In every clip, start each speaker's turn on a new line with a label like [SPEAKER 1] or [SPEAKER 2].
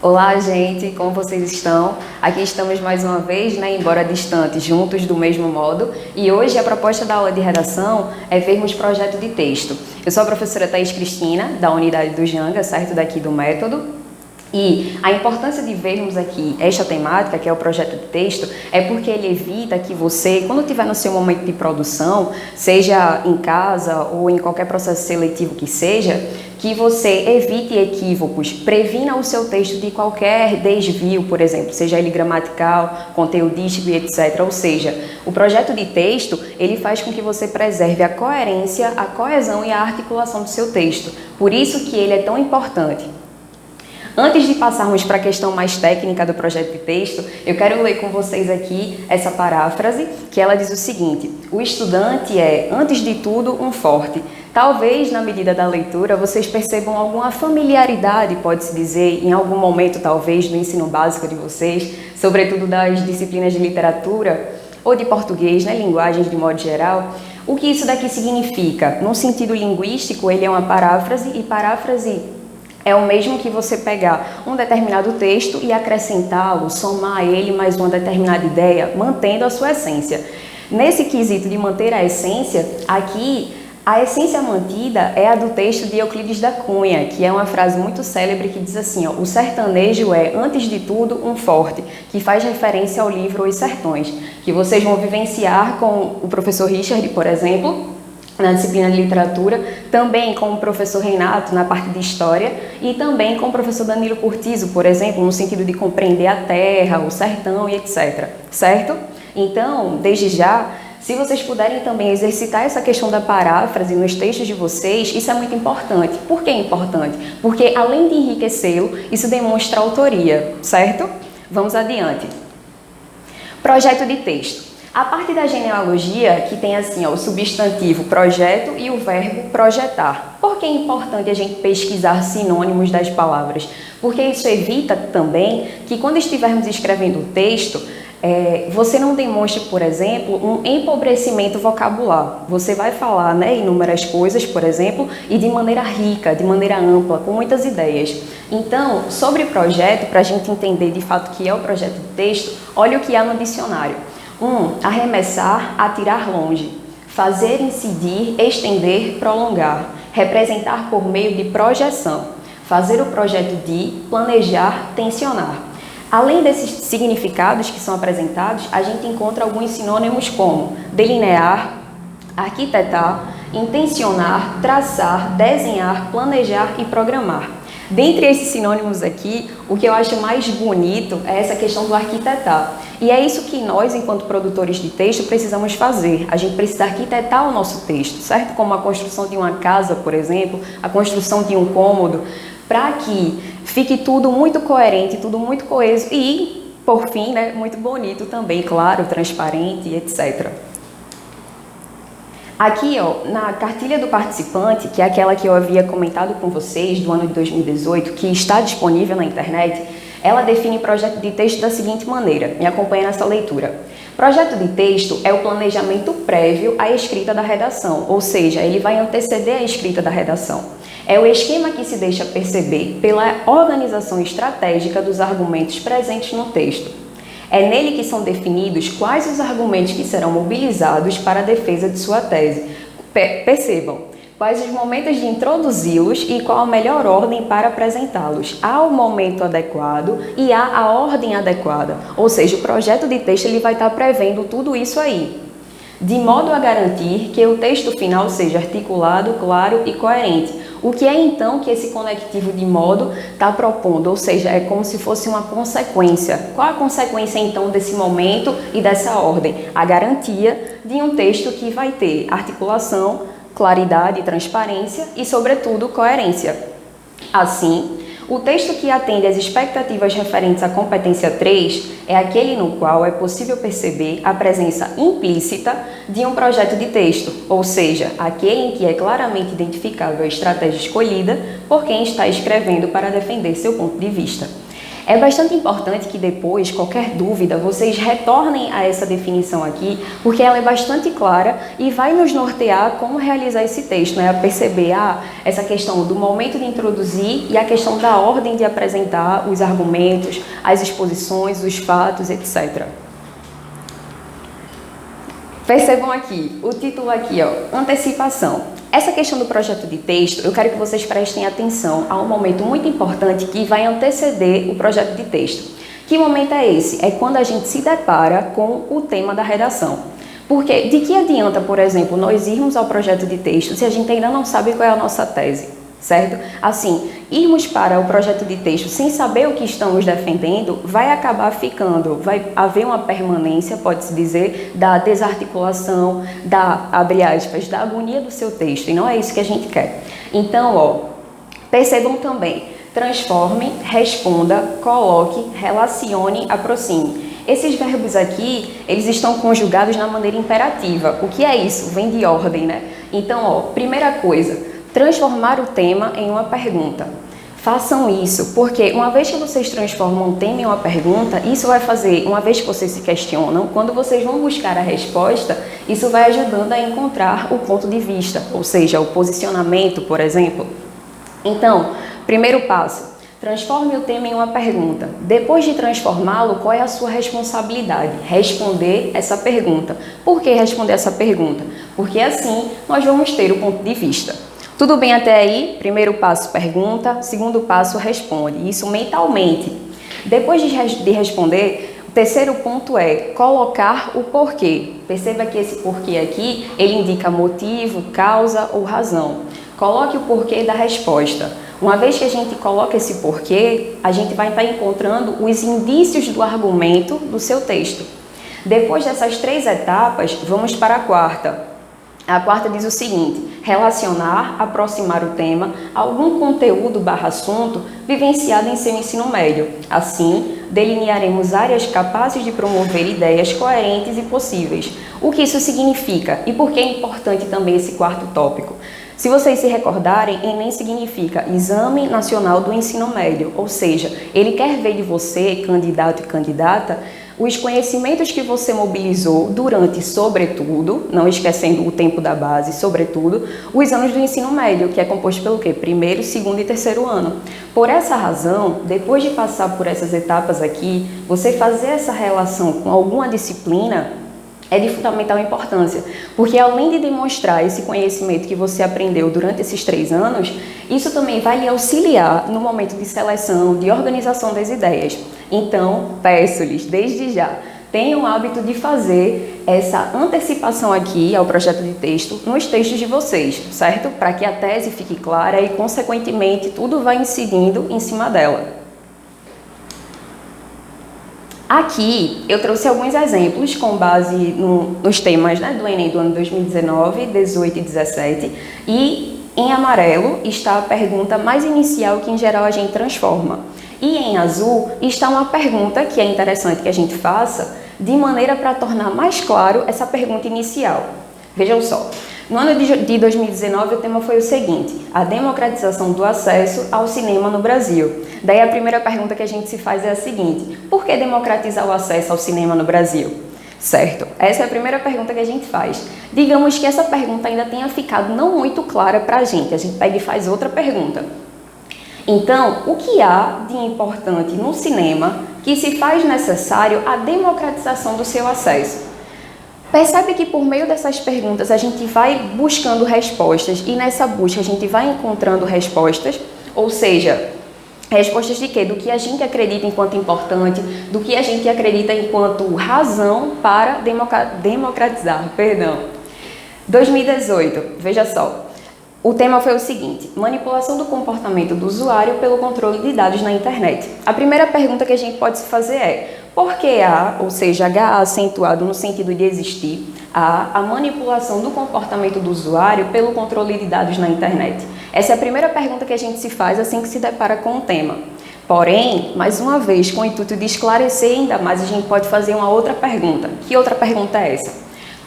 [SPEAKER 1] Olá, gente, como vocês estão? Aqui estamos mais uma vez, embora distantes, juntos do mesmo modo. E hoje a proposta da aula de redação é vermos projeto de texto. Eu sou a professora Thaís Cristina, da unidade do Janga, certo? Daqui do método. E a importância de vermos aqui esta temática, que é o projeto de texto, é porque ele evita que você, quando estiver no seu momento de produção, seja em casa ou em qualquer processo seletivo que seja, que você evite equívocos, previna o seu texto de qualquer desvio, por exemplo, seja ele gramatical, conteudístico e etc. Ou seja, o projeto de texto, ele faz com que você preserve a coerência, a coesão e a articulação do seu texto. Por isso que ele é tão importante. Antes de passarmos para a questão mais técnica do projeto de texto, eu quero ler com vocês aqui essa paráfrase, que ela diz o seguinte: o estudante é, antes de tudo, um forte. Talvez, na medida da leitura, vocês percebam alguma familiaridade, pode-se dizer, em algum momento, talvez, do ensino básico de vocês, sobretudo das disciplinas de literatura ou de português, linguagens de modo geral. O que isso daqui significa? No sentido linguístico, ele é uma paráfrase, e paráfrase é o mesmo que você pegar um determinado texto e acrescentá-lo, somar a ele mais uma determinada ideia, mantendo a sua essência. Nesse quesito de manter a essência, aqui a essência mantida é a do texto de Euclides da Cunha, que é uma frase muito célebre que diz assim: o sertanejo é, antes de tudo, um forte, que faz referência ao livro Os Sertões, que vocês vão vivenciar com o professor Richard, por exemplo, na disciplina de literatura, também com o professor Renato na parte de história e também com o professor Danilo Curtizo, por exemplo, no sentido de compreender a terra, o sertão e etc. Certo? Então, desde já, se vocês puderem também exercitar essa questão da paráfrase nos textos de vocês, isso é muito importante. Por que é importante? Porque, além de enriquecê-lo, isso demonstra autoria, certo? Vamos adiante. Projeto de texto. A parte da genealogia, que tem assim o substantivo projeto e o verbo projetar. Por que é importante a gente pesquisar sinônimos das palavras? Porque isso evita também que quando estivermos escrevendo o texto, você não demonstre, por exemplo, um empobrecimento vocabular. Você vai falar inúmeras coisas, por exemplo, e de maneira rica, de maneira ampla, com muitas ideias. Então, sobre projeto, para a gente entender de fato o que é o projeto de texto, olha o que há no dicionário. Arremessar, atirar longe. Fazer, incidir, estender, prolongar. Representar por meio de projeção. Fazer o projeto de, planejar, tensionar. Além desses significados que são apresentados, a gente encontra alguns sinônimos como delinear, arquitetar, intencionar, traçar, desenhar, planejar e programar. Dentre esses sinônimos aqui, o que eu acho mais bonito é essa questão do arquitetar. E é isso que nós, enquanto produtores de texto, precisamos fazer. A gente precisa arquitetar o nosso texto, certo? Como a construção de uma casa, por exemplo, a construção de um cômodo, para que fique tudo muito coerente, tudo muito coeso e, por fim, muito bonito também, claro, transparente, etc. Aqui, na cartilha do participante, que é aquela que eu havia comentado com vocês do ano de 2018, que está disponível na internet, ela define projeto de texto da seguinte maneira. Me acompanha nessa leitura. Projeto de texto é o planejamento prévio à escrita da redação, ou seja, ele vai anteceder a escrita da redação. É o esquema que se deixa perceber pela organização estratégica dos argumentos presentes no texto. É nele que são definidos quais os argumentos que serão mobilizados para a defesa de sua tese. Percebam, quais os momentos de introduzi-los e qual a melhor ordem para apresentá-los. Há o momento adequado e há a ordem adequada. Ou seja, o projeto de texto ele vai estar prevendo tudo isso aí, de modo a garantir que o texto final seja articulado, claro e coerente. O que é então que esse conectivo de modo está propondo? Ou seja, é como se fosse uma consequência. Qual a consequência então desse momento e dessa ordem? A garantia de um texto que vai ter articulação, claridade, transparência e, sobretudo, coerência. Assim, o texto que atende às expectativas referentes à competência 3 é aquele no qual é possível perceber a presença implícita de um projeto de texto, ou seja, aquele em que é claramente identificável a estratégia escolhida por quem está escrevendo para defender seu ponto de vista. É bastante importante que depois, qualquer dúvida, vocês retornem a essa definição aqui, porque ela é bastante clara e vai nos nortear como realizar esse texto, né? A perceber essa questão do momento de introduzir e a questão da ordem de apresentar os argumentos, as exposições, os fatos, etc. Percebam aqui, o título aqui, ó, antecipação. Essa questão do projeto de texto, eu quero que vocês prestem atenção a um momento muito importante que vai anteceder o projeto de texto. Que momento é esse? É quando a gente se depara com o tema da redação. Porque de que adianta, por exemplo, nós irmos ao projeto de texto se a gente ainda não sabe qual é a nossa tese? Certo? Assim, irmos para o projeto de texto sem saber o que estamos defendendo vai acabar ficando, vai haver uma permanência, pode-se dizer, da desarticulação, abre aspas, da agonia do seu texto, e não é isso que a gente quer. Então, ó, percebam também, transforme, responda, coloque, relacione, aproxime. Esses verbos aqui, eles estão conjugados na maneira imperativa. O que é isso? Vem de ordem, né? Então, ó, primeira coisa, transformar o tema em uma pergunta. Façam isso, porque uma vez que vocês transformam um tema em uma pergunta, isso vai fazer, uma vez que vocês se questionam, quando vocês vão buscar a resposta, isso vai ajudando a encontrar o ponto de vista, ou seja, o posicionamento, por exemplo. Então, primeiro passo, transforme o tema em uma pergunta. Depois de transformá-lo, qual é a sua responsabilidade? Responder essa pergunta. Por que responder essa pergunta? Porque assim nós vamos ter o ponto de vista. Tudo bem até aí? Primeiro passo, pergunta. Segundo passo, responde. Isso mentalmente. Depois de responder, o terceiro ponto é colocar o porquê. Perceba que esse porquê aqui, ele indica motivo, causa ou razão. Coloque o porquê da resposta. Uma vez que a gente coloca esse porquê, a gente vai estar encontrando os indícios do argumento do seu texto. Depois dessas 3 etapas, vamos para a quarta. A quarta diz o seguinte: relacionar, aproximar o tema a algum conteúdo / assunto vivenciado em seu ensino médio. Assim, delinearemos áreas capazes de promover ideias coerentes e possíveis. O que isso significa e por que é importante também esse quarto tópico? Se vocês se recordarem, Enem significa Exame Nacional do Ensino Médio, ou seja, ele quer ver de você, candidato e candidata, os conhecimentos que você mobilizou durante, sobretudo, não esquecendo o tempo da base, sobretudo, os anos do ensino médio, que é composto pelo quê? Primeiro, segundo e terceiro ano. Por essa razão, depois de passar por essas etapas aqui, você fazer essa relação com alguma disciplina é de fundamental importância, porque além de demonstrar esse conhecimento que você aprendeu durante esses 3 anos, isso também vai lhe auxiliar no momento de seleção, de organização das ideias. Então, peço-lhes, desde já, tenham o hábito de fazer essa antecipação aqui ao projeto de texto nos textos de vocês, certo? Para que a tese fique clara e, consequentemente, tudo vai incidindo em cima dela. Aqui eu trouxe alguns exemplos com base nos temas, né, do Enem do ano 2019, 18 e 17, e em amarelo está a pergunta mais inicial que em geral a gente transforma. E em azul está uma pergunta que é interessante que a gente faça de maneira para tornar mais claro essa pergunta inicial. Vejam só. No ano de 2019, o tema foi o seguinte: a democratização do acesso ao cinema no Brasil. Daí a primeira pergunta que a gente se faz é a seguinte: por que democratizar o acesso ao cinema no Brasil? Certo? Essa é a primeira pergunta que a gente faz. Digamos que essa pergunta ainda tenha ficado não muito clara para a gente pega e faz outra pergunta. Então, o que há de importante no cinema que se faz necessário a democratização do seu acesso? Percebe que por meio dessas perguntas a gente vai buscando respostas e nessa busca a gente vai encontrando respostas, ou seja, respostas de quê? Do que a gente acredita enquanto importante, do que a gente acredita enquanto razão para democratizar. 2018, veja só. O tema foi o seguinte: manipulação do comportamento do usuário pelo controle de dados na internet. A primeira pergunta que a gente pode se fazer é: por que há, ou seja, HA acentuado no sentido de existir, a manipulação do comportamento do usuário pelo controle de dados na internet? Essa é a primeira pergunta que a gente se faz assim que se depara com o tema. Porém, mais uma vez, com o intuito de esclarecer ainda mais, a gente pode fazer uma outra pergunta. Que outra pergunta é essa?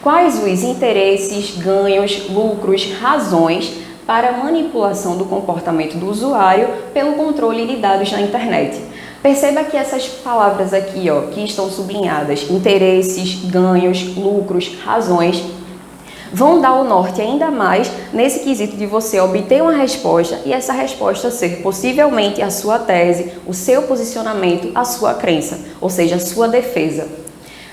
[SPEAKER 1] Quais os interesses, ganhos, lucros, razões para a manipulação do comportamento do usuário pelo controle de dados na internet? Perceba que essas palavras aqui, ó, que estão sublinhadas, interesses, ganhos, lucros, razões, vão dar o norte ainda mais nesse quesito de você obter uma resposta e essa resposta ser possivelmente a sua tese, o seu posicionamento, a sua crença, ou seja, a sua defesa.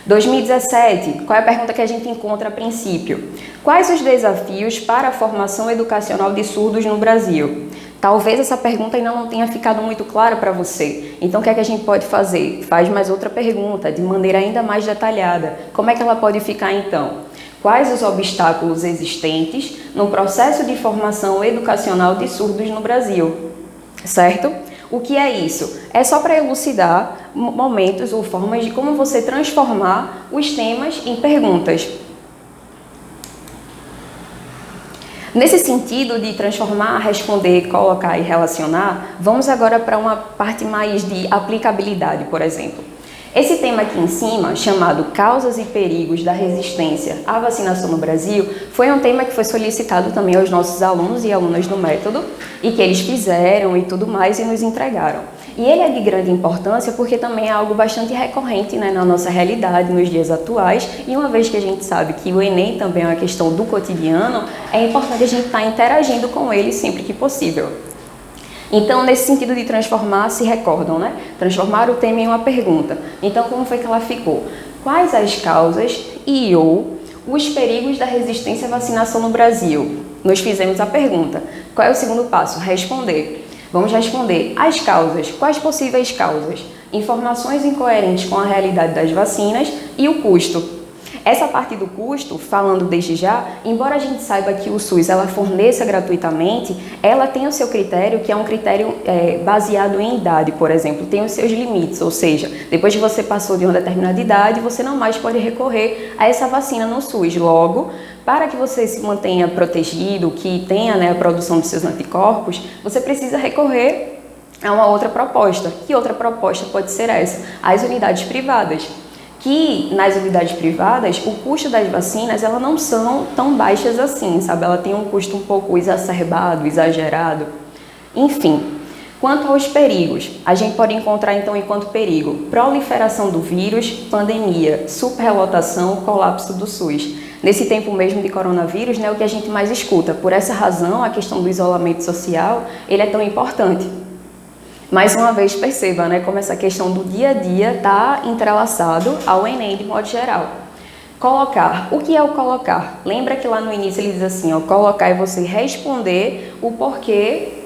[SPEAKER 1] 2017, qual é a pergunta que a gente encontra a princípio? Quais os desafios para a formação educacional de surdos no Brasil? Talvez essa pergunta ainda não tenha ficado muito clara para você. Então, o que é que a gente pode fazer? Faz mais outra pergunta, de maneira ainda mais detalhada. Como é que ela pode ficar então? Quais os obstáculos existentes no processo de formação educacional de surdos no Brasil? Certo? O que é isso? É só para elucidar momentos ou formas de como você transformar os temas em perguntas. Nesse sentido de transformar, responder, colocar e relacionar, vamos agora para uma parte mais de aplicabilidade, por exemplo. Esse tema aqui em cima, chamado Causas e Perigos da Resistência à Vacinação no Brasil, foi um tema que foi solicitado também aos nossos alunos e alunas do método, e que eles fizeram e tudo mais e nos entregaram. E ele é de grande importância porque também é algo bastante recorrente, né, na nossa realidade, nos dias atuais, e uma vez que a gente sabe que o Enem também é uma questão do cotidiano, é importante a gente estar interagindo com ele sempre que possível. Então, nesse sentido de transformar, se recordam, né? Transformar o tema em uma pergunta. Então, como foi que ela ficou? Quais as causas ou os perigos da resistência à vacinação no Brasil? Nós fizemos a pergunta. Qual é o segundo passo? Responder. Vamos responder as causas. Quais possíveis causas? Informações incoerentes com a realidade das vacinas e o custo. Essa parte do custo, falando desde já, embora a gente saiba que o SUS ela forneça gratuitamente, ela tem o seu critério, que é um critério baseado em idade, por exemplo, tem os seus limites, ou seja, depois que você passou de uma determinada idade, você não mais pode recorrer a essa vacina no SUS. Logo, para que você se mantenha protegido, que tenha, né, a produção de seus anticorpos, você precisa recorrer a uma outra proposta. Que outra proposta pode ser essa? As unidades privadas. Que nas unidades privadas, o custo das vacinas, elas não são tão baixas assim, sabe? Ela tem um custo um pouco exacerbado, exagerado. Enfim, quanto aos perigos, a gente pode encontrar então enquanto perigo proliferação do vírus, pandemia, superlotação, colapso do SUS. Nesse tempo mesmo de coronavírus, né, o que a gente mais escuta. Por essa razão, a questão do isolamento social, ele é tão importante. Mais uma vez, perceba, né, como essa questão do dia a dia está entrelaçado ao Enem de modo geral. Colocar. O que é o colocar? Lembra que lá no início ele diz assim, ó, colocar é você responder o porquê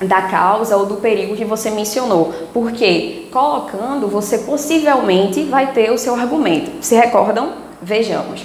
[SPEAKER 1] da causa ou do perigo que você mencionou. Porque colocando, você possivelmente vai ter o seu argumento. Se recordam? Vejamos.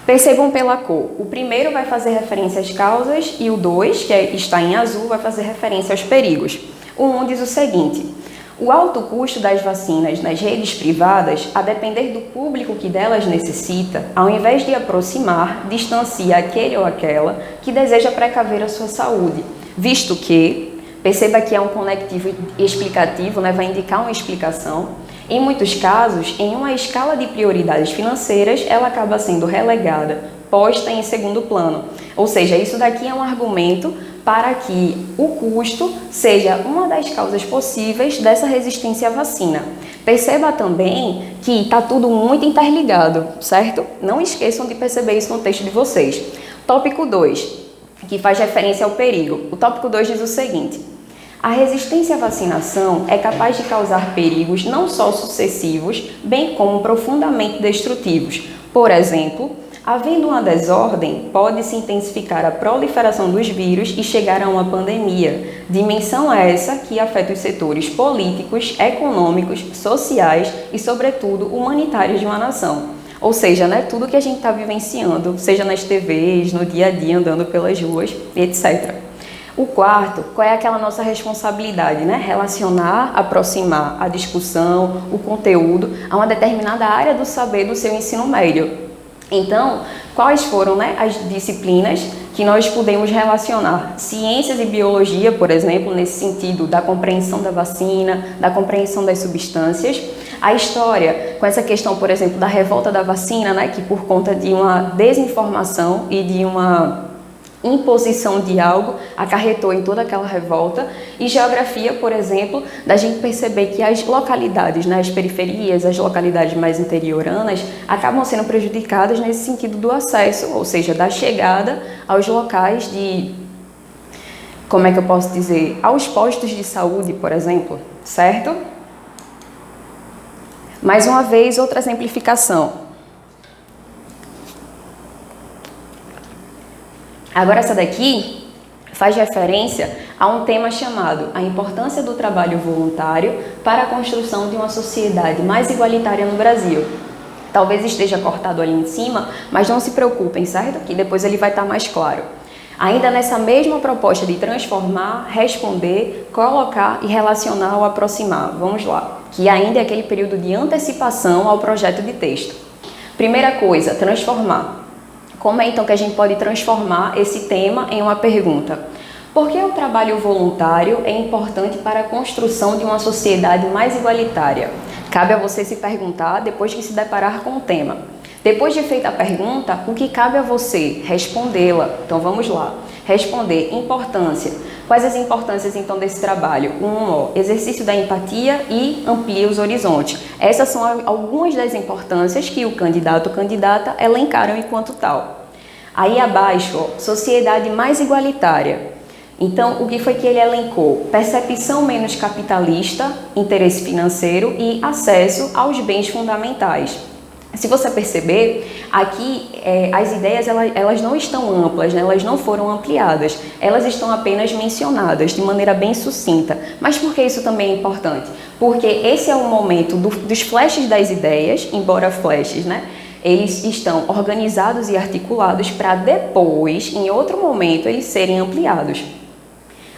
[SPEAKER 1] Percebam pela cor. O primeiro vai fazer referência às causas e o 2, que está em azul, vai fazer referência aos perigos. O 1 diz o seguinte: o alto custo das vacinas nas redes privadas, a depender do público que delas necessita, ao invés de aproximar, distancia aquele ou aquela que deseja precaver a sua saúde, visto que, perceba que é um conectivo explicativo, né, vai indicar uma explicação. Em muitos casos, em uma escala de prioridades financeiras, ela acaba sendo relegada, posta em segundo plano. Ou seja, isso daqui é um argumento para que o custo seja uma das causas possíveis dessa resistência à vacina. Perceba também que está tudo muito interligado, certo? Não esqueçam de perceber isso no texto de vocês. Tópico 2, que faz referência ao perigo. O tópico 2 diz o seguinte: a resistência à vacinação é capaz de causar perigos não só sucessivos, bem como profundamente destrutivos. Por exemplo, havendo uma desordem, pode-se intensificar a proliferação dos vírus e chegar a uma pandemia, dimensão essa que afeta os setores políticos, econômicos, sociais e, sobretudo, humanitários de uma nação. Ou seja, né, tudo que a gente está vivenciando, seja nas TVs, no dia a dia, andando pelas ruas, etc. O quarto, qual é aquela nossa responsabilidade, né? Relacionar, aproximar a discussão, o conteúdo a uma determinada área do saber do seu ensino médio. Então, quais foram, né, as disciplinas que nós podemos relacionar? Ciências e biologia, por exemplo, nesse sentido da compreensão da vacina, da compreensão das substâncias. A história, com essa questão, por exemplo, da revolta da vacina, né, que por conta de uma desinformação e de uma imposição de algo acarretou em toda aquela revolta, e geografia, por exemplo, da gente perceber que as localidades, né, as periferias, as localidades mais interioranas, acabam sendo prejudicadas nesse sentido do acesso, ou seja, da chegada aos locais de, como é que eu posso dizer, aos postos de saúde, por exemplo, certo? Mais uma vez, outra exemplificação. Agora essa daqui faz referência a um tema chamado a importância do trabalho voluntário para a construção de uma sociedade mais igualitária no Brasil. Talvez esteja cortado ali em cima, mas não se preocupem, certo? Que depois ele vai estar mais claro. Ainda nessa mesma proposta de transformar, responder, colocar e relacionar ou aproximar. Vamos lá, que ainda é aquele período de antecipação ao projeto de texto. Primeira coisa, transformar. Como é então que a gente pode transformar esse tema em uma pergunta? Por que o trabalho voluntário é importante para a construção de uma sociedade mais igualitária? Cabe a você se perguntar depois que se deparar com o tema. Depois de feita a pergunta, o que cabe a você? Respondê-la. Então vamos lá. Responder, importância. Quais as importâncias então desse trabalho? Exercício da empatia e amplia os horizontes. Essas são algumas das importâncias que o candidato ou candidata elencaram enquanto tal. Aí abaixo, sociedade mais igualitária. Então, o que foi que ele elencou? Percepção menos capitalista, interesse financeiro e acesso aos bens fundamentais. Se você perceber, aqui as ideias elas não estão amplas, né? Elas não foram ampliadas, elas estão apenas mencionadas de maneira bem sucinta. Mas por que isso também é importante? Porque esse é o momento dos flashes das ideias, embora flashes, né? Eles estão organizados e articulados para depois, em outro momento, eles serem ampliados.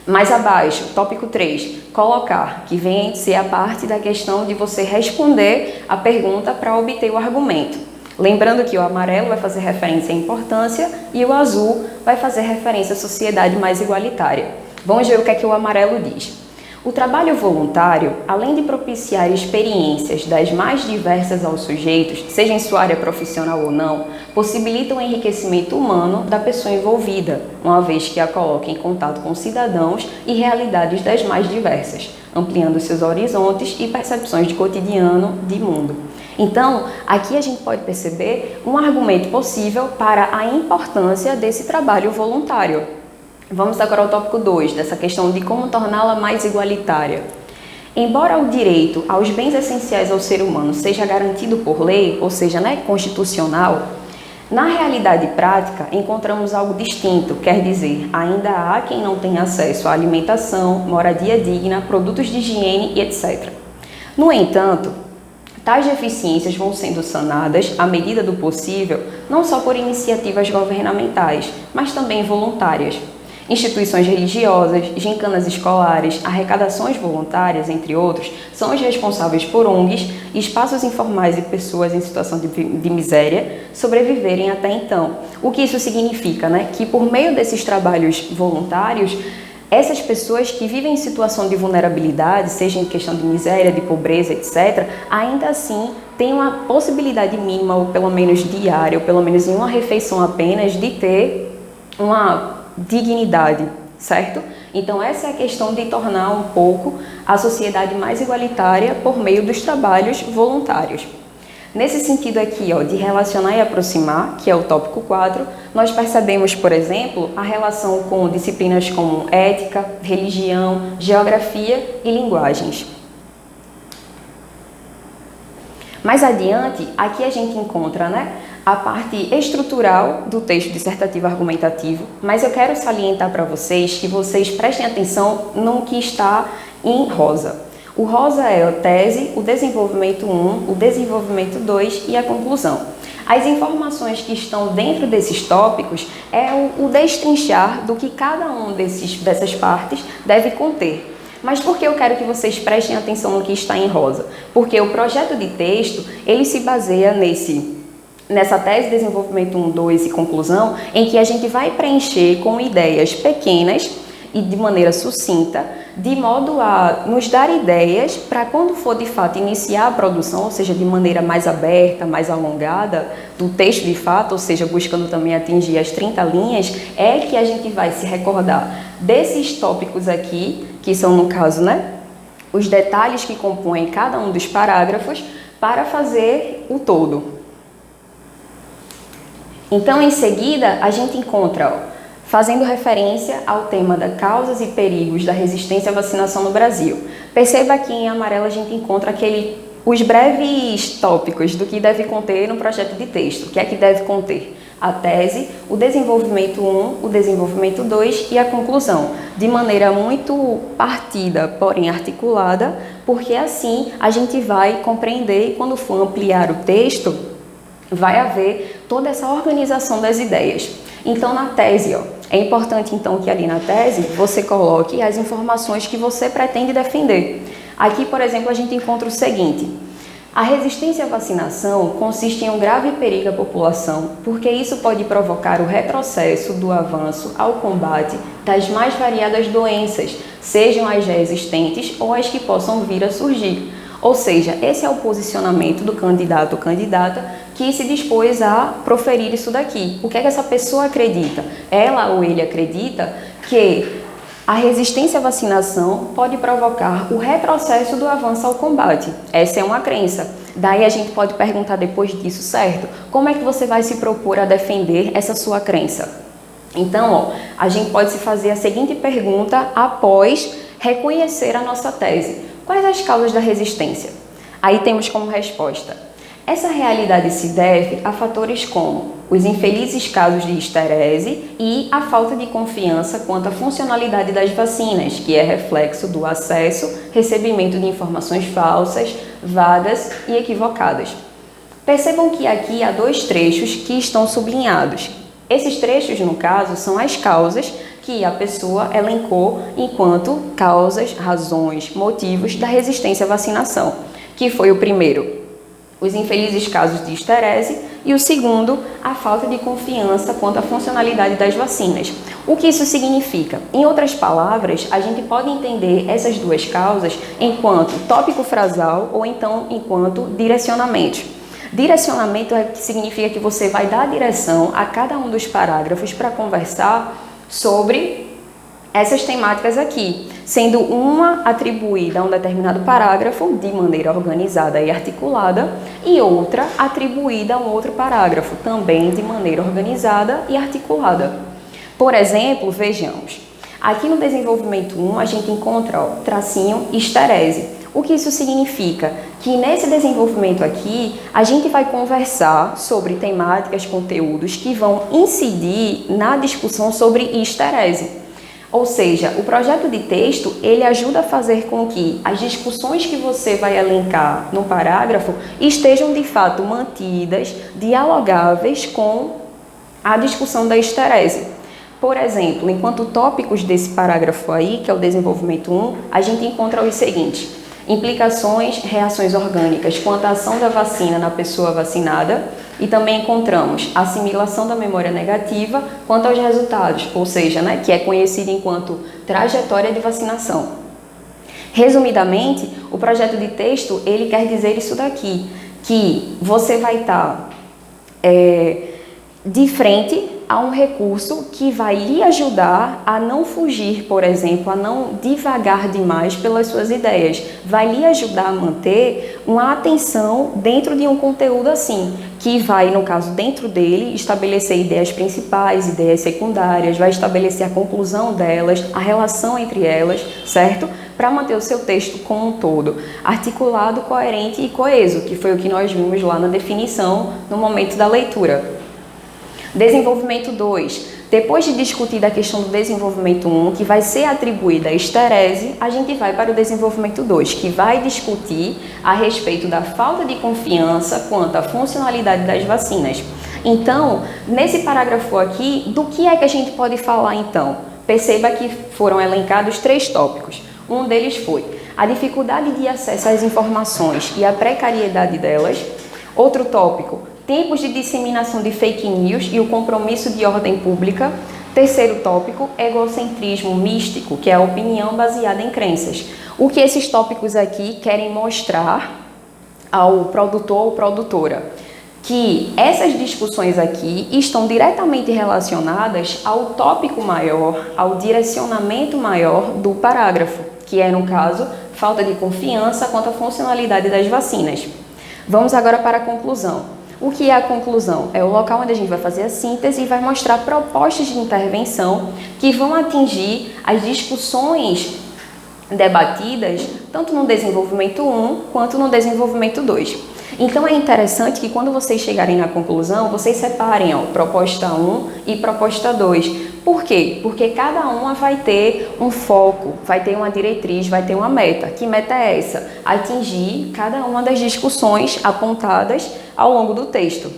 [SPEAKER 1] Mais abaixo, tópico 3, colocar, que vem ser a parte da questão de você responder a pergunta para obter o argumento. Lembrando que o amarelo vai fazer referência à importância e o azul vai fazer referência à sociedade mais igualitária. Vamos ver o que é que o amarelo diz. O trabalho voluntário, além de propiciar experiências das mais diversas aos sujeitos, seja em sua área profissional ou não, possibilita o enriquecimento humano da pessoa envolvida, uma vez que a coloca em contato com cidadãos e realidades das mais diversas, ampliando seus horizontes e percepções de cotidiano, de mundo. Então, aqui a gente pode perceber um argumento possível para a importância desse trabalho voluntário. Vamos agora ao tópico 2, dessa questão de como torná-la mais igualitária. Embora o direito aos bens essenciais ao ser humano seja garantido por lei, ou seja, constitucional, na realidade prática encontramos algo distinto, quer dizer, ainda há quem não tem acesso à alimentação, moradia digna, produtos de higiene e etc. No entanto, tais deficiências vão sendo sanadas, à medida do possível, não só por iniciativas governamentais, mas também voluntárias. Instituições religiosas, gincanas escolares, arrecadações voluntárias, entre outros, são os responsáveis por ONGs, espaços informais e pessoas em situação de miséria sobreviverem até então. O que isso significa? Que por meio desses trabalhos voluntários, essas pessoas que vivem em situação de vulnerabilidade, seja em questão de miséria, de pobreza, etc., ainda assim têm uma possibilidade mínima, ou pelo menos diária, ou pelo menos em uma refeição apenas, de ter uma dignidade, certo? Então essa é a questão de tornar um pouco a sociedade mais igualitária por meio dos trabalhos voluntários. Nesse sentido aqui, de relacionar e aproximar, que é o tópico 4, nós percebemos, por exemplo, a relação com disciplinas como ética, religião, geografia e linguagens. Mais adiante, aqui a gente encontra, a parte estrutural do texto dissertativo argumentativo, mas eu quero salientar para vocês que vocês prestem atenção no que está em rosa. O rosa é a tese, o desenvolvimento 1, o desenvolvimento 2 e a conclusão. As informações que estão dentro desses tópicos é o destrinchar do que cada um dessas partes deve conter. Mas por que eu quero que vocês prestem atenção no que está em rosa? Porque o projeto de texto, ele se baseia nessa tese, desenvolvimento 1, 2 e conclusão, em que a gente vai preencher com ideias pequenas e de maneira sucinta de modo a nos dar ideias para quando for de fato iniciar a produção, ou seja, de maneira mais aberta, mais alongada, do texto de fato, ou seja, buscando também atingir as 30 linhas, é que a gente vai se recordar desses tópicos aqui, que são, no caso, né, os detalhes que compõem cada um dos parágrafos, para fazer o todo. Então, em seguida, a gente encontra, fazendo referência ao tema das causas e perigos da resistência à vacinação no Brasil. Perceba que em amarelo a gente encontra os breves tópicos do que deve conter no projeto de texto. O que é que deve conter? A tese, o desenvolvimento 1, o desenvolvimento 2 e a conclusão, de maneira muito partida, porém articulada, porque assim a gente vai compreender e quando for ampliar o texto, vai haver toda essa organização das ideias. Então, na tese, é importante então que ali na tese você coloque as informações que você pretende defender. Aqui, por exemplo, a gente encontra o seguinte: a resistência à vacinação consiste em um grave perigo à população, porque isso pode provocar o retrocesso do avanço ao combate das mais variadas doenças, sejam as já existentes ou as que possam vir a surgir. Ou seja, esse é o posicionamento do candidato ou candidata que se dispôs a proferir isso daqui. O que é que essa pessoa acredita? Ela ou ele acredita que a resistência à vacinação pode provocar o retrocesso do avanço ao combate. Essa é uma crença. Daí a gente pode perguntar depois disso, certo? Como é que você vai se propor a defender essa sua crença? Então, a gente pode se fazer a seguinte pergunta após reconhecer a nossa tese. Quais as causas da resistência? Aí temos como resposta: essa realidade se deve a fatores como os infelizes casos de esterese e a falta de confiança quanto à funcionalidade das vacinas, que é reflexo do acesso, recebimento de informações falsas, vagas e equivocadas. Percebam que aqui há dois trechos que estão sublinhados. Esses trechos, no caso, são as causas que a pessoa elencou enquanto causas, razões, motivos da resistência à vacinação, que foi o primeiro, os infelizes casos de esterese, e o segundo, a falta de confiança quanto à funcionalidade das vacinas. O que isso significa? Em outras palavras, a gente pode entender essas duas causas enquanto tópico frasal ou então enquanto direcionamento. Direcionamento é que significa que você vai dar direção a cada um dos parágrafos para conversar sobre essas temáticas aqui, sendo uma atribuída a um determinado parágrafo de maneira organizada e articulada e outra atribuída a um outro parágrafo também de maneira organizada e articulada. Por exemplo, vejamos, aqui no desenvolvimento 1 a gente encontra tracinho esterese. O que isso significa? Que nesse desenvolvimento aqui, a gente vai conversar sobre temáticas, conteúdos que vão incidir na discussão sobre esterese. Ou seja, o projeto de texto, ele ajuda a fazer com que as discussões que você vai elencar no parágrafo estejam de fato mantidas, dialogáveis com a discussão da esterese. Por exemplo, enquanto tópicos desse parágrafo aí, que é o desenvolvimento 1, a gente encontra os seguintes: implicações, reações orgânicas quanto à ação da vacina na pessoa vacinada, e também encontramos assimilação da memória negativa quanto aos resultados, ou seja, que é conhecido enquanto trajetória de vacinação. Resumidamente, o projeto de texto, ele quer dizer isso daqui, que você vai estar de frente a um recurso que vai lhe ajudar a não fugir, por exemplo, a não divagar demais pelas suas ideias. Vai lhe ajudar a manter uma atenção dentro de um conteúdo assim, que vai, no caso, dentro dele, estabelecer ideias principais, ideias secundárias, vai estabelecer a conclusão delas, a relação entre elas, certo? Para manter o seu texto como um todo, articulado, coerente e coeso, que foi o que nós vimos lá na definição no momento da leitura. Desenvolvimento 2. Depois de discutir a questão do desenvolvimento 1, que vai ser atribuída a esterese, a gente vai para o desenvolvimento 2, que vai discutir a respeito da falta de confiança quanto à funcionalidade das vacinas. Então, nesse parágrafo aqui, do que é que a gente pode falar então? Perceba que foram elencados 3 tópicos. Um deles foi a dificuldade de acesso às informações e a precariedade delas. Outro tópico, tempos de disseminação de fake news e o compromisso de ordem pública. Terceiro tópico, egocentrismo místico, que é a opinião baseada em crenças. O que esses tópicos aqui querem mostrar ao produtor ou produtora? Que essas discussões aqui estão diretamente relacionadas ao tópico maior, ao direcionamento maior do parágrafo, que é, no caso, falta de confiança quanto à funcionalidade das vacinas. Vamos agora para a conclusão. O que é a conclusão? É o local onde a gente vai fazer a síntese e vai mostrar propostas de intervenção que vão atingir as discussões debatidas tanto no desenvolvimento 1 quanto no desenvolvimento 2. Então é interessante que quando vocês chegarem na conclusão, vocês separem proposta 1 e proposta 2. Por quê? Porque cada uma vai ter um foco, vai ter uma diretriz, vai ter uma meta. Que meta é essa? Atingir cada uma das discussões apontadas ao longo do texto.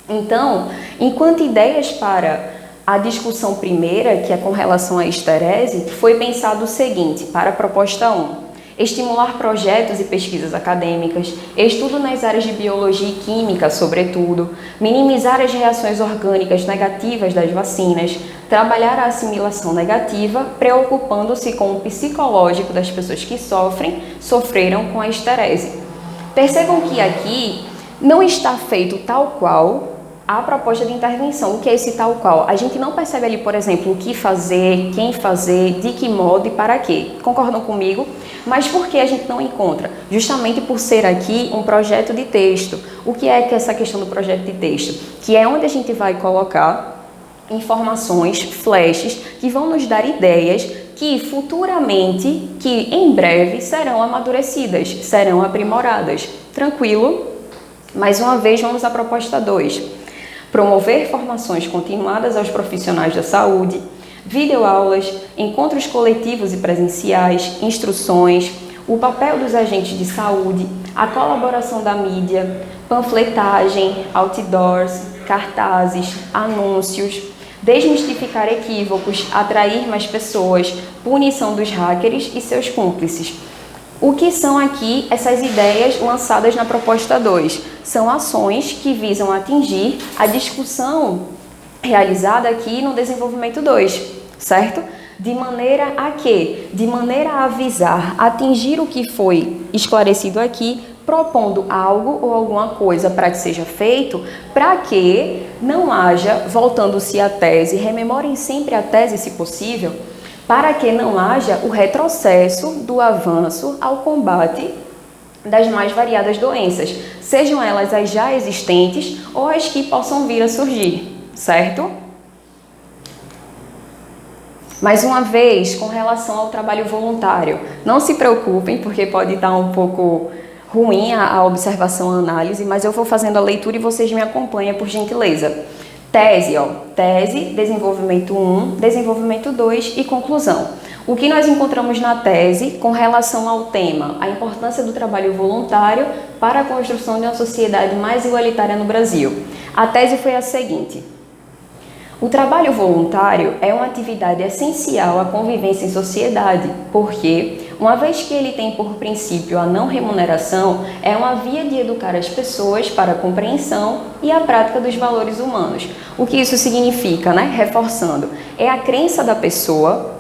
[SPEAKER 1] Então, enquanto ideias para a discussão primeira, que é com relação à esterese, foi pensado o seguinte, para a proposta 1. Estimular projetos e pesquisas acadêmicas, estudo nas áreas de biologia e química, sobretudo, minimizar as reações orgânicas negativas das vacinas, trabalhar a assimilação negativa, preocupando-se com o psicológico das pessoas que sofreram com a esterese. Percebam que aqui não está feito tal qual a proposta de intervenção. O que é esse tal qual? A gente não percebe ali, por exemplo, o que fazer, quem fazer, de que modo e para quê. Concordam comigo? Mas por que a gente não encontra? Justamente por ser aqui um projeto de texto. O que é essa questão do projeto de texto? Que é onde a gente vai colocar informações, flashes, que vão nos dar ideias que futuramente, que em breve serão amadurecidas, serão aprimoradas. Tranquilo? Mais uma vez, vamos à proposta 2. Promover formações continuadas aos profissionais da saúde, videoaulas, encontros coletivos e presenciais, instruções, o papel dos agentes de saúde, a colaboração da mídia, panfletagem, outdoors, cartazes, anúncios, desmistificar equívocos, atrair mais pessoas, punição dos hackers e seus cúmplices. O que são aqui essas ideias lançadas na proposta 2? São ações que visam atingir a discussão realizada aqui no desenvolvimento 2, certo? De maneira a quê? De maneira a avisar, atingir o que foi esclarecido aqui, propondo algo ou alguma coisa para que seja feito, para que não haja, voltando-se à tese, rememorem sempre a tese se possível, para que não haja o retrocesso do avanço ao combate das mais variadas doenças, sejam elas as já existentes ou as que possam vir a surgir, certo? Mais uma vez, com relação ao trabalho voluntário, não se preocupem, porque pode estar um pouco ruim a observação, a análise, mas eu vou fazendo a leitura e vocês me acompanham, por gentileza. Tese, tese, desenvolvimento 1, desenvolvimento 2 e conclusão. O que nós encontramos na tese com relação ao tema, a importância do trabalho voluntário para a construção de uma sociedade mais igualitária no Brasil. A tese foi a seguinte: o trabalho voluntário é uma atividade essencial à convivência em sociedade, porque, uma vez que ele tem por princípio a não remuneração, é uma via de educar as pessoas para a compreensão e a prática dos valores humanos. O que isso significa, né? Reforçando, é a crença da pessoa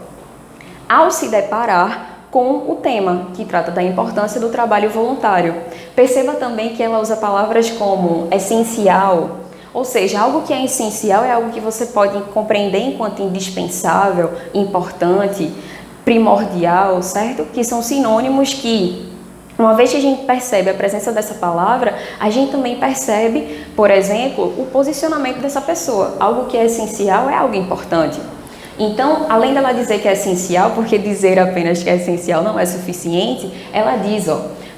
[SPEAKER 1] ao se deparar com o tema, que trata da importância do trabalho voluntário. Perceba também que ela usa palavras como essencial, ou seja, algo que é essencial é algo que você pode compreender enquanto indispensável, importante, primordial, certo? Que são sinônimos que, uma vez que a gente percebe a presença dessa palavra, a gente também percebe, por exemplo, o posicionamento dessa pessoa. Algo que é essencial é algo importante. Então, além dela dizer que é essencial, porque dizer apenas que é essencial não é suficiente, ela diz,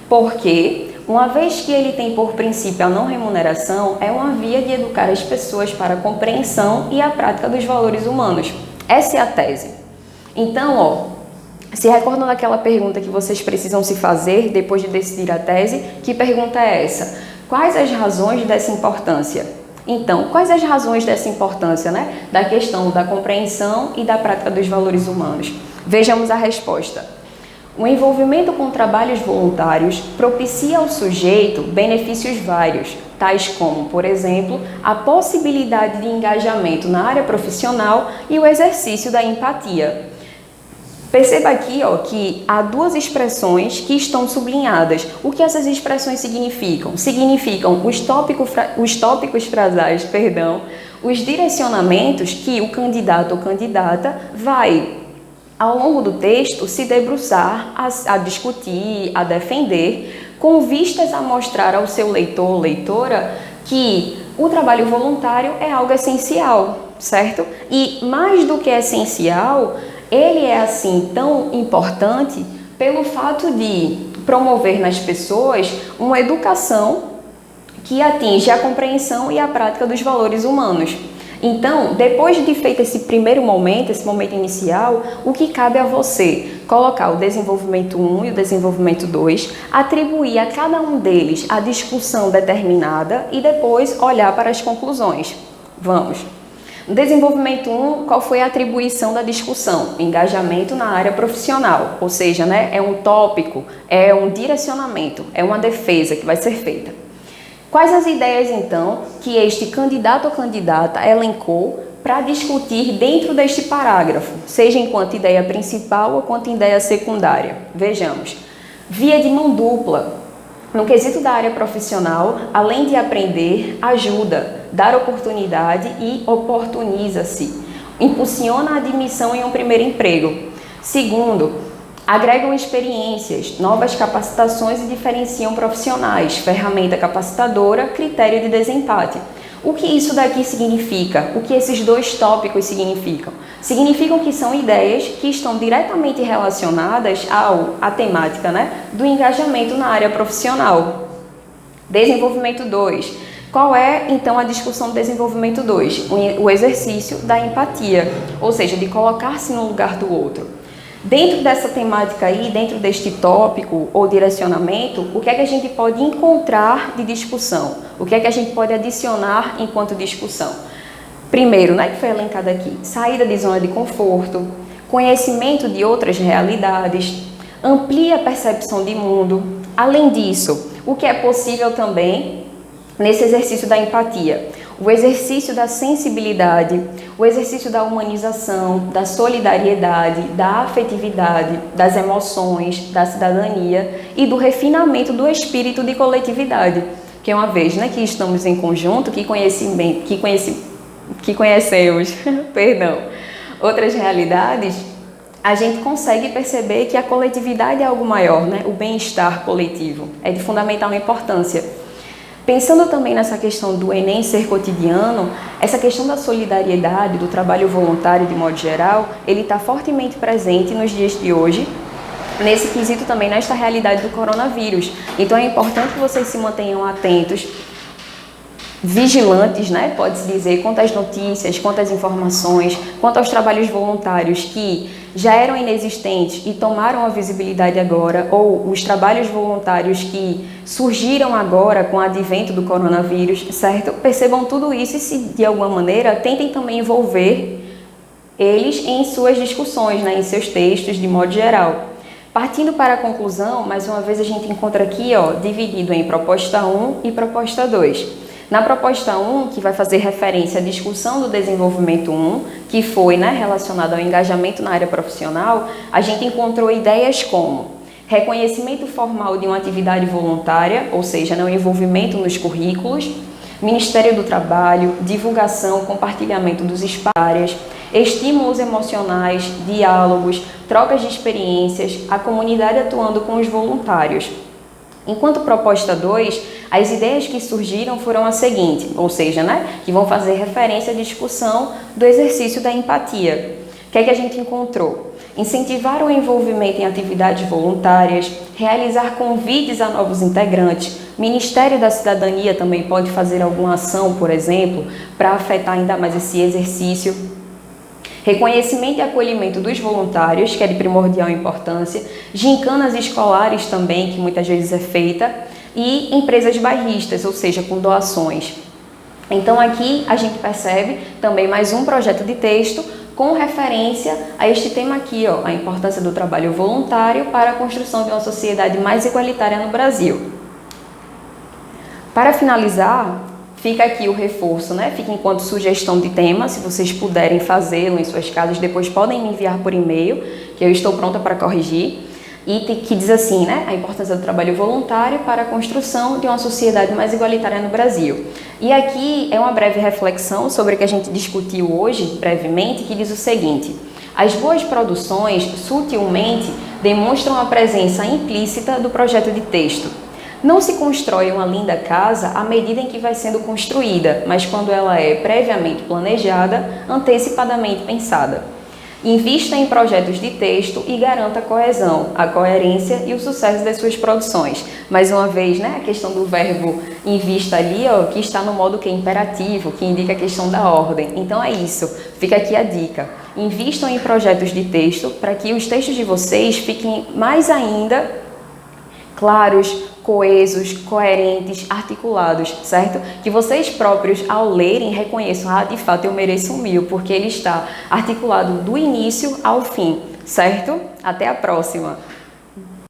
[SPEAKER 1] porque, uma vez que ele tem por princípio a não remuneração, é uma via de educar as pessoas para a compreensão e a prática dos valores humanos. Essa é a tese. Então, se recordam daquela pergunta que vocês precisam se fazer depois de decidir a tese? Que pergunta é essa? Quais as razões dessa importância? Então, quais as razões dessa importância, né? Da questão da compreensão e da prática dos valores humanos? Vejamos a resposta. O envolvimento com trabalhos voluntários propicia ao sujeito benefícios vários, tais como, por exemplo, a possibilidade de engajamento na área profissional e o exercício da empatia. Perceba aqui que há duas expressões que estão sublinhadas. O que essas expressões significam? Significam os tópicos frasais, os direcionamentos que o candidato ou candidata vai, ao longo do texto, se debruçar, a discutir, a defender, com vistas a mostrar ao seu leitor ou leitora que o trabalho voluntário é algo essencial, certo? E mais do que essencial, ele é assim tão importante pelo fato de promover nas pessoas uma educação que atinge a compreensão e a prática dos valores humanos. Então, depois de feito esse primeiro momento, esse momento inicial, o que cabe a você? Colocar o desenvolvimento 1 e o desenvolvimento 2, atribuir a cada um deles a discussão determinada e depois olhar para as conclusões. Vamos! No desenvolvimento 1, qual foi a atribuição da discussão? Engajamento na área profissional, ou seja, é um tópico, é um direcionamento, é uma defesa que vai ser feita. Quais as ideias, então, que este candidato ou candidata elencou para discutir dentro deste parágrafo, seja enquanto ideia principal ou quanto ideia secundária? Vejamos. Via de mão dupla. No quesito da área profissional, além de aprender, ajuda, dar oportunidade e oportuniza-se. Impulsiona a admissão em um primeiro emprego. Segundo, agregam experiências, novas capacitações e diferenciam profissionais, ferramenta capacitadora, critério de desempate. O que isso daqui significa? O que esses dois tópicos significam? Significam que são ideias que estão diretamente relacionadas à temática do engajamento na área profissional. Desenvolvimento 2. Qual é, então, a discussão do desenvolvimento 2? O exercício da empatia, ou seja, de colocar-se no lugar do outro. Dentro dessa temática aí, dentro deste tópico ou direcionamento, o que é que a gente pode encontrar de discussão? O que é que a gente pode adicionar enquanto discussão? Primeiro, que foi elencado aqui, saída de zona de conforto, conhecimento de outras realidades, amplia a percepção de mundo. Além disso, o que é possível também nesse exercício da empatia? O exercício da sensibilidade, o exercício da humanização, da solidariedade, da afetividade, das emoções, da cidadania e do refinamento do espírito de coletividade. Que uma vez que estamos em conjunto, que conhecemos outras realidades, a gente consegue perceber que a coletividade é algo maior, o bem-estar coletivo é de fundamental importância. Pensando também nessa questão do Enem ser cotidiano, essa questão da solidariedade, do trabalho voluntário de modo geral, ele está fortemente presente nos dias de hoje, nesse quesito também, nesta realidade do coronavírus. Então é importante que vocês se mantenham atentos, vigilantes, pode-se dizer, quanto às notícias, quanto às informações, quanto aos trabalhos voluntários que já eram inexistentes e tomaram a visibilidade agora, ou os trabalhos voluntários que surgiram agora com o advento do coronavírus, certo? Percebam tudo isso e, se de alguma maneira, tentem também envolver eles em suas discussões, em seus textos, de modo geral. Partindo para a conclusão, mais uma vez a gente encontra aqui, dividido em proposta 1 e proposta 2. Na proposta 1, que vai fazer referência à discussão do desenvolvimento 1, que foi relacionado ao engajamento na área profissional, a gente encontrou ideias como reconhecimento formal de uma atividade voluntária, ou seja, o envolvimento nos currículos, Ministério do Trabalho, divulgação, compartilhamento dos espaços, estímulos emocionais, diálogos, trocas de experiências, a comunidade atuando com os voluntários. Enquanto proposta 2, as ideias que surgiram foram as seguintes, ou seja, que vão fazer referência à discussão do exercício da empatia. O que é que a gente encontrou? Incentivar o envolvimento em atividades voluntárias, realizar convites a novos integrantes, Ministério da Cidadania também pode fazer alguma ação, por exemplo, para afetar ainda mais esse exercício. Reconhecimento e acolhimento dos voluntários, que é de primordial importância, gincanas escolares também, que muitas vezes é feita, e empresas bairristas, ou seja, com doações. Então aqui a gente percebe também mais um projeto de texto com referência a este tema aqui, a importância do trabalho voluntário para a construção de uma sociedade mais igualitária no Brasil. Para finalizar, fica aqui o reforço, né? Fica enquanto sugestão de tema, se vocês puderem fazê-lo em suas casas, depois podem me enviar por e-mail, que eu estou pronta para corrigir. E que diz assim, né? A importância do trabalho voluntário para a construção de uma sociedade mais igualitária no Brasil. E aqui é uma breve reflexão sobre o que a gente discutiu hoje, brevemente, que diz o seguinte: as boas produções, sutilmente, demonstram a presença implícita do projeto de texto. Não se constrói uma linda casa à medida em que vai sendo construída, mas quando ela é previamente planejada, antecipadamente pensada. Invista em projetos de texto e garanta a coesão, a coerência e o sucesso das suas produções. Mais uma vez, né, a questão do verbo invista ali, ó, que está no modo que é imperativo, que indica a questão da ordem. Então é isso, fica aqui a dica. Invistam em projetos de texto para que os textos de vocês fiquem mais ainda claros, coesos, coerentes, articulados, certo? Que vocês próprios, ao lerem, reconheçam, de fato eu mereço 1000, porque ele está articulado do início ao fim, certo? Até a próxima!